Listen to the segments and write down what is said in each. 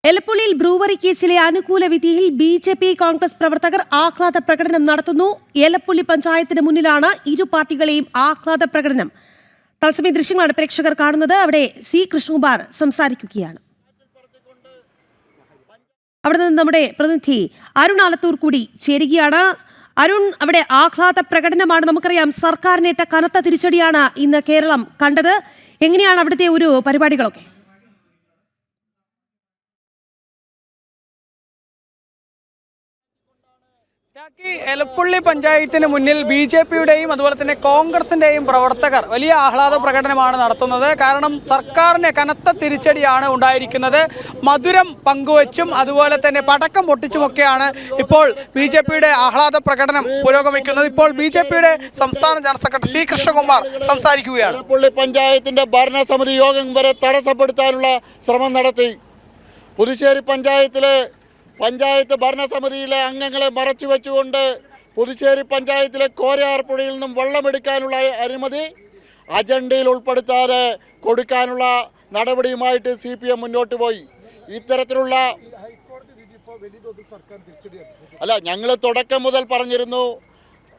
എലപ്പുള്ളിയിൽ brewery കേസിലെ അനുകൂല വിധിയിൽ ബിജെപി കോൺഗ്രസ് പ്രവർത്തകർ ആഹ്ലാദ പ്രകടനം നടത്തുന്നു. എലപ്പുള്ളി പഞ്ചായത്തിന് മുന്നിലാണ് ഇരു പാർട്ടികളെയും ആഹ്ലാദ പ്രകടനം. തത്സമയ ദൃശ്യങ്ങളാണ് പ്രേക്ഷകർ കാണുന്നത്. അവിടെ സി കൃഷ്ണകുമാർ സംസാരിക്കുകയാണ്. അവിടെ നിന്ന് നമ്മുടെ പ്രതിനിധി അരുൺ ആലത്തൂർ കൂടി ചേരുകയാണ്. അരുൺ, അവിടെ ആഹ്ലാദ പ്രകടനമാണ്. നമുക്കറിയാം സർക്കാരിനേറ്റ കനത്ത തിരിച്ചടിയാണ് ഇന്ന് കേരളം കണ്ടത്. എങ്ങനെയാണ് അവിടുത്തെ ഒരു പരിപാടികളൊക്കെ? എലപ്പുള്ളി പഞ്ചായത്തിന് മുന്നിൽ ബിജെപിയുടെയും അതുപോലെ തന്നെ കോൺഗ്രസിന്റെയും പ്രവർത്തകർ വലിയ ആഹ്ലാദ പ്രകടനമാണ് നടത്തുന്നത്. കാരണം സർക്കാരിന് കനത്ത തിരിച്ചടിയാണ് ഉണ്ടായിരിക്കുന്നത്. മധുരം പങ്കുവച്ചും അതുപോലെ തന്നെ പടക്കം പൊട്ടിച്ചുമൊക്കെയാണ് ഇപ്പോൾ ബിജെപിയുടെ ആഹ്ലാദ പ്രകടനം പുരോഗമിക്കുന്നത്. ഇപ്പോൾ ബിജെപിയുടെ സംസ്ഥാന ജനറൽ സെക്രട്ടറി സി കൃഷ്ണകുമാർ സംസാരിക്കുകയാണ്. എലപ്പുള്ളി പഞ്ചായത്തിന്റെ ഭരണസമിതി യോഗം വരെ തടസ്സപ്പെടുത്താനുള്ള ശ്രമം നടത്തി. പുതുച്ചേരി പഞ്ചായത്ത് ഭരണസമിതിയിലെ അംഗങ്ങളെ മറച്ചു വെച്ചുകൊണ്ട് പുതുച്ചേരി പഞ്ചായത്തിലെ കോരയാർപ്പുഴയിൽ നിന്നും വെള്ളമെടുക്കാനുള്ള അനുമതി അജണ്ടയിൽ ഉൾപ്പെടുത്താതെ കൊടുക്കാനുള്ള നടപടിയുമായിട്ട് CPM മുന്നോട്ട് പോയി. ഇത്തരത്തിലുള്ള ഞങ്ങൾ തുടക്കം മുതൽ പറഞ്ഞിരുന്നു,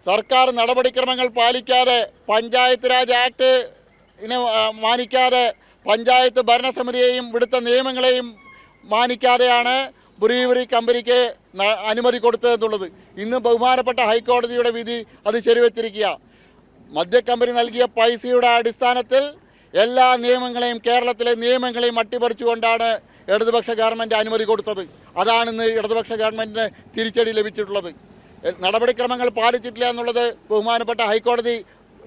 സർക്കാർ നടപടിക്രമങ്ങൾ പാലിക്കാതെ, പഞ്ചായത്ത് രാജ് ആക്ട് മാനിക്കാതെ, പഞ്ചായത്ത് ഭരണസമിതിയെയും ഇവിടുത്തെ നിയമങ്ങളെയും മാനിക്കാതെയാണ് ബ്രൂവറി കമ്പനിക്ക് അനുമതി കൊടുത്തതെന്നുള്ളത്. ഇന്ന് ബഹുമാനപ്പെട്ട ഹൈക്കോടതിയുടെ വിധി അത് ശരിവെച്ചിരിക്കുക. മദ്യക്കമ്പനി നൽകിയ പൈസയുടെ അടിസ്ഥാനത്തിൽ എല്ലാ നിയമങ്ങളെയും, കേരളത്തിലെ നിയമങ്ങളെയും അട്ടിമറിച്ചുകൊണ്ടാണ് ഇടതുപക്ഷ ഗവൺമെൻറ് അനുമതി കൊടുത്തത്. അതാണ് ഇന്ന് ഇടതുപക്ഷ ഗവൺമെൻറ്റിന് തിരിച്ചടി ലഭിച്ചിട്ടുള്ളത്. നടപടിക്രമങ്ങൾ പാലിച്ചിട്ടില്ല എന്നുള്ളത് ബഹുമാനപ്പെട്ട ഹൈക്കോടതി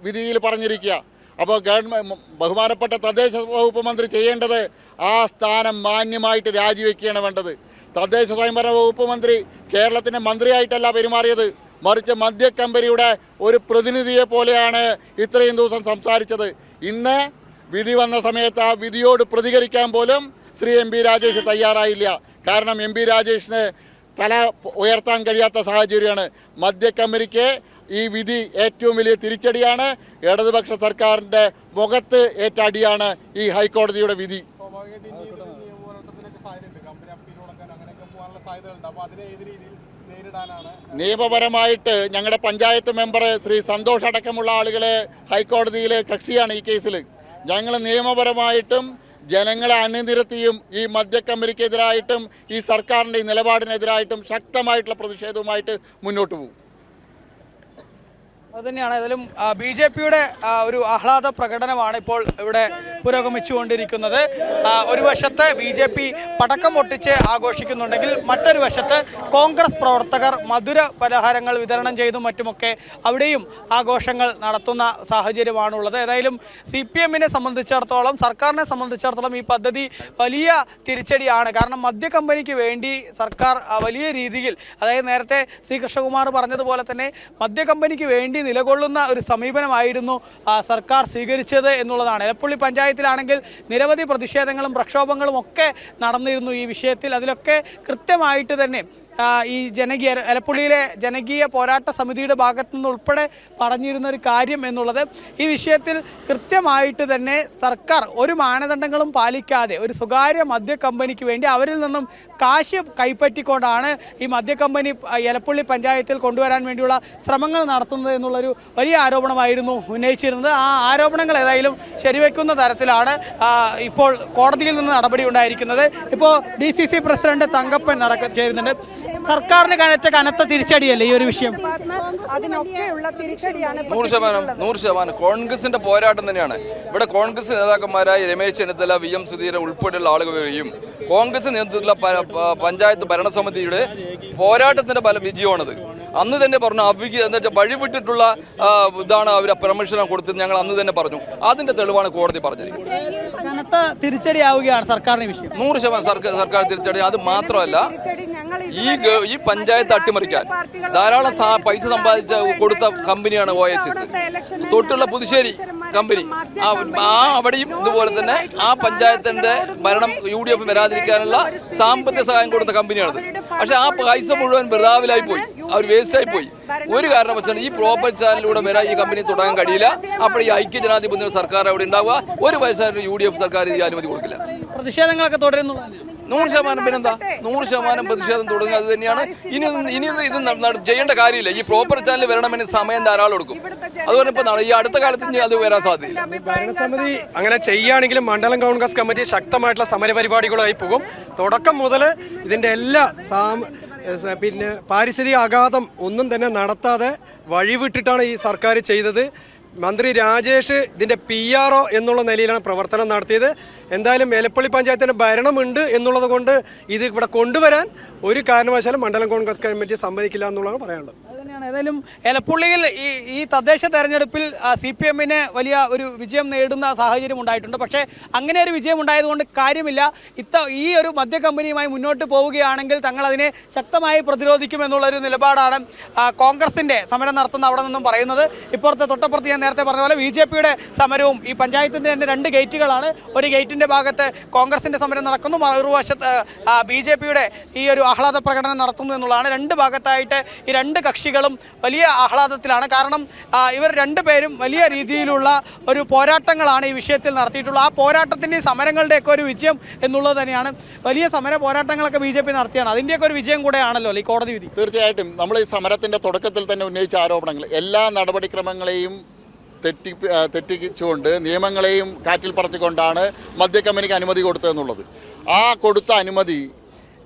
വിധിയിൽ പറഞ്ഞിരിക്കുക. അപ്പോൾ ബഹുമാനപ്പെട്ട തദ്ദേശ വകുപ്പ് മന്ത്രി ചെയ്യേണ്ടത് ആ സ്ഥാനം മാന്യമായിട്ട് രാജിവെക്കുകയാണ് വേണ്ടത്. തദ്ദേശ സ്വയംഭരണ വകുപ്പ് മന്ത്രി കേരളത്തിൻ്റെ മന്ത്രിയായിട്ടല്ല പെരുമാറിയത്, മറിച്ച് മദ്യക്കമ്പനിയുടെ ഒരു പ്രതിനിധിയെ പോലെയാണ് ഇത്രയും ദിവസം സംസാരിച്ചത്. ഇന്ന് വിധി വന്ന സമയത്ത് ആ വിധിയോട് പ്രതികരിക്കാൻ പോലും ശ്രീ MP രാജേഷ് തയ്യാറായില്ല. കാരണം MP രാജേഷിന് തല ഉയർത്താൻ കഴിയാത്ത സാഹചര്യമാണ്. മദ്യക്കമ്പനിക്ക് ഈ വിധി ഏറ്റവും വലിയ തിരിച്ചടിയാണ്. ഇടതുപക്ഷ സർക്കാരിൻ്റെ മുഖത്ത് ഏറ്റ അടിയാണ് ഈ ഹൈക്കോടതിയുടെ വിധി. നിയമപരമായിട്ട് ഞങ്ങളുടെ പഞ്ചായത്ത് മെമ്പർ ശ്രീ സന്തോഷ് അടക്കമുള്ള ആളുകൾ ഹൈക്കോടതിയിലെ കക്ഷിയാണ് ഈ കേസിൽ. ഞങ്ങൾ നിയമപരമായിട്ടും ജനങ്ങളെ അണിനിരത്തിയും ഈ മദ്യക്കമ്പനിക്കെതിരായിട്ടും ഈ സർക്കാരിൻ്റെ നിലപാടിനെതിരായിട്ടും ശക്തമായിട്ടുള്ള പ്രതിഷേധവുമായിട്ട് മുന്നോട്ട് പോകും. അതുതന്നെയാണ്. ഏതായാലും ബിജെപിയുടെ ഒരു ആഹ്ലാദ പ്രകടനമാണ് ഇപ്പോൾ ഇവിടെ പുരോഗമിച്ചുകൊണ്ടിരിക്കുന്നത്. ഒരു വശത്ത് ബിജെപി പടക്കം പൊട്ടിച്ച് ആഘോഷിക്കുന്നുണ്ടെങ്കിൽ മറ്റൊരു വശത്ത് കോൺഗ്രസ് പ്രവർത്തകർ മധുര പലഹാരങ്ങൾ വിതരണം ചെയ്തും മറ്റുമൊക്കെ അവിടെയും ആഘോഷങ്ങൾ നടത്തുന്ന സാഹചര്യമാണുള്ളത്. ഏതായാലും CPM-നെ സംബന്ധിച്ചിടത്തോളം, സർക്കാരിനെ സംബന്ധിച്ചിടത്തോളം ഈ പദ്ധതി വലിയ തിരിച്ചടിയാണ്. കാരണം മദ്യക്കമ്പനിക്ക് വേണ്ടി സർക്കാർ വലിയ രീതിയിൽ, അതായത് നേരത്തെ സി കൃഷ്ണകുമാർ പറഞ്ഞതുപോലെ തന്നെ മദ്യക്കമ്പനിക്ക് വേണ്ടി നിലകൊള്ളുന്ന ഒരു സമീപനമായിരുന്നു സർക്കാർ സ്വീകരിച്ചത് എന്നുള്ളതാണ്. എലപ്പുള്ളി പഞ്ചായത്തിലാണെങ്കിൽ നിരവധി പ്രതിഷേധങ്ങളും പ്രക്ഷോഭങ്ങളും ഒക്കെ നടന്നിരുന്നു ഈ വിഷയത്തിൽ. അതിലൊക്കെ കൃത്യമായിട്ട് തന്നെ ഈ എലപ്പുള്ളിയിലെ ജനകീയ പോരാട്ട സമിതിയുടെ ഭാഗത്തു നിന്ന് ഉൾപ്പെടെ പറഞ്ഞിരുന്ന ഒരു കാര്യം എന്നുള്ളത്, ഈ വിഷയത്തിൽ കൃത്യമായിട്ട് തന്നെ സർക്കാർ ഒരു മാനദണ്ഡങ്ങളും പാലിക്കാതെ ഒരു സ്വകാര്യ മദ്യക്കമ്പനിക്ക് വേണ്ടി അവരിൽ നിന്നും കാശ് കൈപ്പറ്റിക്കൊണ്ടാണ് ഈ മദ്യക്കമ്പനി എലപ്പുള്ളി പഞ്ചായത്തിൽ കൊണ്ടുവരാൻ വേണ്ടിയുള്ള ശ്രമങ്ങൾ നടത്തുന്നത് എന്നുള്ളൊരു വലിയ ആരോപണമായിരുന്നു ഉന്നയിച്ചിരുന്നത്. ആ ആരോപണങ്ങൾ ഏതായാലും ശരിവെക്കുന്ന തരത്തിലാണ് ഇപ്പോൾ കോടതിയിൽ നിന്ന് നടപടി ഉണ്ടായിരിക്കുന്നത്. ഇപ്പോൾ DCC പ്രസിഡന്റ് തങ്കപ്പൻ ചേരുന്നുണ്ട്. സർക്കാരിന് കനത്ത തിരിച്ചടിയല്ലേ ഈ ഒരു വിഷയം? 100% കോൺഗ്രസിന്റെ പോരാട്ടം തന്നെയാണ്. ഇവിടെ കോൺഗ്രസ് നേതാക്കന്മാരായ രമേശ് ചെന്നിത്തല, VM സുധീരൻ ഉൾപ്പെടെയുള്ള ആളുകൾ വരികയും കോൺഗ്രസ് നേതൃത്വത്തിലുള്ള പഞ്ചായത്ത് ഭരണസമിതിയുടെ പോരാട്ടത്തിന്റെ വിജയമാണത്. അന്ന് തന്നെ പറഞ്ഞു എന്താ വെച്ചാൽ വഴിവിട്ടിട്ടുള്ള ഇതാണ് അവർ പെർമിഷൻ കൊടുത്തത്. ഞങ്ങൾ അന്ന് തന്നെ പറഞ്ഞു. അതിന്റെ തെളിവാണ് കോടതി പറഞ്ഞിരിക്കുന്നത്. കനത്ത തിരിച്ചടിയാവുകയാണ് സർക്കാരിന് വിഷയം. 100% സർക്കാർ തിരിച്ചടി. അത് മാത്രമല്ല, ഈ പഞ്ചായത്ത് അട്ടിമറിക്കാൻ ധാരാളം പൈസ സമ്പാദിച്ച കൊടുത്ത കമ്പനിയാണ് OSS. തൊട്ടുള്ള പുതുശ്ശേരി കമ്പനി അവിടെയും ഇതുപോലെ തന്നെ ആ പഞ്ചായത്തിന്റെ ഭരണം UDF വരാതിരിക്കാനുള്ള സാമ്പത്തിക സഹായം കൊടുത്ത കമ്പനിയാണത്. പക്ഷെ ആ പൈസ മുഴുവൻ വൃഥാവിലായി പോയി, അവർ വേസ്റ്റായി പോയി. ഒരു കാരണവശാലും ഈ പ്രോപ്പർ ചാനലിലൂടെ വരാൻ ഈ കമ്പനി തുടങ്ങാൻ കഴിയില്ല. അപ്പോൾ ഈ ഐക്യജനാധിപത്യ സർക്കാർ അവിടെ ഉണ്ടാവുക. ഒരു പൈസ UDF സർക്കാർ ഈ അനുമതി കൊടുക്കില്ല. പ്രതിഷേധങ്ങളൊക്കെ തുടരുന്നു. 100% പിന്നെന്താ 100% പ്രതിഷേധം തുടങ്ങുക അത് തന്നെയാണ്. ഇനി ഇത് ചെയ്യേണ്ട കാര്യമില്ല. ഈ പ്രോപ്പർ ചാനൽ വരണമെന്ന് സമയം ധാരാളം എടുക്കും. അതുപോലെ ഇപ്പൊ ഈ അടുത്ത കാലത്ത് ഇനി അത് വരാൻ സാധ്യതയില്ല. ഭരണസമിതി അങ്ങനെ ചെയ്യുകയാണെങ്കിൽ മണ്ഡലം കോൺഗ്രസ് കമ്മിറ്റി ശക്തമായിട്ടുള്ള സമരപരിപാടികളായി പോകും. തുടക്കം മുതൽ ഇതിന്റെ എല്ലാ പിന്നെ പാരിസ്ഥിതിക ആഘാതം ഒന്നും തന്നെ നടത്താതെ വഴിവിട്ടിട്ടാണ് ഈ സർക്കാർ ചെയ്തത്. മന്ത്രി രാജേഷ് ഇതിന്റെ PRO എന്നുള്ള നിലയിലാണ് പ്രവർത്തനം നടത്തിയത്. എന്തായാലും എലപ്പള്ളി പഞ്ചായത്തിന് ഭരണമുണ്ട് എന്നുള്ളത് കൊണ്ട് ഇത് ഇവിടെ കൊണ്ടുവരാൻ ഒരു കാരണവശാലും മണ്ഡലം കോൺഗ്രസ് കമ്മിറ്റി സമ്മതിക്കില്ല എന്നുള്ളതാണ് പറയാനുള്ളത്. അതുതന്നെയാണ്. ഏതായാലും എലപ്പുള്ളിയിൽ ഈ തദ്ദേശ തെരഞ്ഞെടുപ്പിൽ CPM-ന് വലിയ ഒരു വിജയം നേടുന്ന സാഹചര്യം ഉണ്ടായിട്ടുണ്ട്. പക്ഷേ അങ്ങനെ ഒരു വിജയം ഉണ്ടായതുകൊണ്ട് കാര്യമില്ല. ഈ ഒരു മദ്യ കമ്പനിയുമായി മുന്നോട്ട് പോവുകയാണെങ്കിൽ തങ്ങൾ അതിനെ ശക്തമായി പ്രതിരോധിക്കുമെന്നുള്ളൊരു നിലപാടാണ് കോൺഗ്രസിന്റെ സമരം നടത്തുന്ന അവിടെ നിന്നും പറയുന്നത്. ഇപ്പുറത്തെ തൊട്ടപ്പുറത്ത് ഞാൻ നേരത്തെ പറഞ്ഞ പോലെ BJP-യുടെ സമരവും ഈ പഞ്ചായത്തിൻ്റെ തന്നെ 2 ഗേറ്റുകളാണ്. ഒരു ഗേറ്റിന്റെ ഭാഗത്ത് കോൺഗ്രസിന്റെ സമരം നടക്കുന്നു, മറുവശത്ത് BJP-യുടെ ഈ ഒരു ആഹ്ലാദ പ്രകടനം നടത്തുന്നു എന്നുള്ളതാണ്. 2 ഭാഗത്തായിട്ട് ഈ 2 കക്ഷികളും വലിയ ആഹ്ലാദത്തിലാണ്. കാരണം ഇവർ 2 പേരും വലിയ രീതിയിലുള്ള ഒരു പോരാട്ടങ്ങളാണ് ഈ വിഷയത്തിൽ നടത്തിയിട്ടുള്ളത്. ആ പോരാട്ടത്തിൻ്റെയും സമരങ്ങളുടെയൊക്കെ ഒരു വിജയം എന്നുള്ളത് തന്നെയാണ്. വലിയ സമര പോരാട്ടങ്ങളൊക്കെ BJP നടത്തിയാണ്. അതിൻ്റെയൊക്കെ ഒരു വിജയം കൂടെയാണല്ലോ ഈ കോടതി വിധി. തീർച്ചയായിട്ടും നമ്മൾ ഈ സമരത്തിന്റെ തുടക്കത്തിൽ തന്നെ ഉന്നയിച്ച ആരോപണങ്ങൾ എല്ലാ നടപടിക്രമങ്ങളെയും തെറ്റിച്ചുകൊണ്ട് നിയമങ്ങളെയും കാറ്റിൽ പറത്തിക്കൊണ്ടാണ് മദ്യക്കമ്പനിക്ക് അനുമതി കൊടുത്തതെന്നുള്ളത്. ആ കൊടുത്ത അനുമതി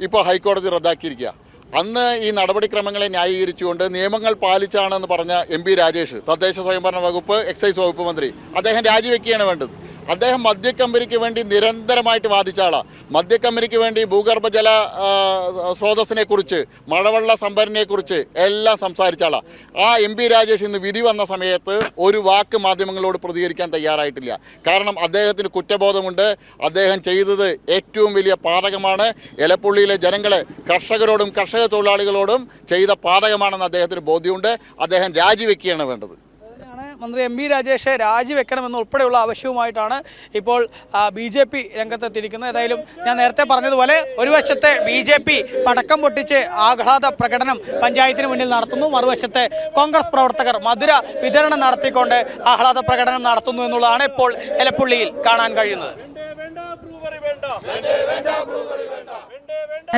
ഇപ്പോൾ ഹൈക്കോടതി റദ്ദാക്കിയിരിക്കുക. അന്ന് ഈ നടപടിക്രമങ്ങളെ ന്യായീകരിച്ചുകൊണ്ട് നിയമങ്ങൾ പാലിച്ചാണെന്ന് പറഞ്ഞ MP രാജേഷ്, തദ്ദേശ സ്വയംഭരണ വകുപ്പ് എക്സൈസ് വകുപ്പ് മന്ത്രി, അദ്ദേഹം രാജിവെക്കുകയാണ് വേണ്ടത്. അദ്ദേഹം മദ്യക്കമ്പനിക്ക് വേണ്ടി നിരന്തരമായിട്ട് വാദിച്ച ആളാണ്. മദ്യക്കമ്പനിക്ക് വേണ്ടി ഭൂഗർഭജല സ്രോതസ്സിനെ കുറിച്ച്, മഴവെള്ള സംഭരണിയെക്കുറിച്ച് എല്ലാം സംസാരിച്ച ആളാണ്. ആ MP രാജേഷ് ഇന്ന് വിധി വന്ന സമയത്ത് ഒരു വാക്ക് മാധ്യമങ്ങളോട് പ്രതികരിക്കാൻ തയ്യാറായിട്ടില്ല. കാരണം അദ്ദേഹത്തിന് കുറ്റബോധമുണ്ട്. അദ്ദേഹം ചെയ്തത് ഏറ്റവും വലിയ പാതകമാണ്. എലപ്പുള്ളിയിലെ ജനങ്ങളെ, കർഷകരോടും കർഷക തൊഴിലാളികളോടും ചെയ്ത പാതകമാണെന്ന് അദ്ദേഹത്തിന് ബോധ്യമുണ്ട്. അദ്ദേഹം രാജിവെക്കുകയാണ് വേണ്ടത്. മന്ത്രി MP രാജേഷ് രാജിവെക്കണമെന്ന് ഉൾപ്പെടെയുള്ള ആവശ്യവുമായിട്ടാണ് ഇപ്പോൾ BJP രംഗത്തെത്തിയിരിക്കുന്നത്. ഏതായാലും ഞാൻ നേരത്തെ പറഞ്ഞതുപോലെ ഒരു വശത്തെ BJP പടക്കം പൊട്ടിച്ച് ആഹ്ലാദ പ്രകടനം പഞ്ചായത്തിന് മുന്നിൽ നടത്തുന്നു, മറുവശത്തെ കോൺഗ്രസ് പ്രവർത്തകർ മധുര വിതരണം നടത്തിക്കൊണ്ട് ആഹ്ലാദ പ്രകടനം നടത്തുന്നു എന്നുള്ളതാണ് ഇപ്പോൾ എലപ്പുള്ളിയിൽ കാണാൻ കഴിയുന്നത്.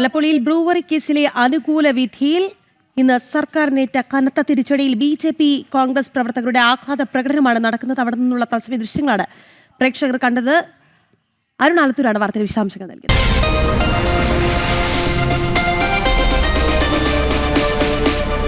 എലപ്പുള്ളിയിൽ ബ്രൂവറി കേസിലെ അനുകൂല വിധിയിൽ ഇന്ന് സർക്കാരിനേറ്റ കനത്ത തിരിച്ചടിയിൽ BJP കോൺഗ്രസ് പ്രവർത്തകരുടെ ആഹ്ലാദ പ്രകടനമാണ് നടക്കുന്നത്. അവിടെ നിന്നുള്ള തത്സമയ ദൃശ്യങ്ങളാണ് പ്രേക്ഷകർ കണ്ടത്. അരുൺ ആലത്തൂരാണ് വാർത്തയുടെ വിശദാംശങ്ങൾ നൽകിയത്.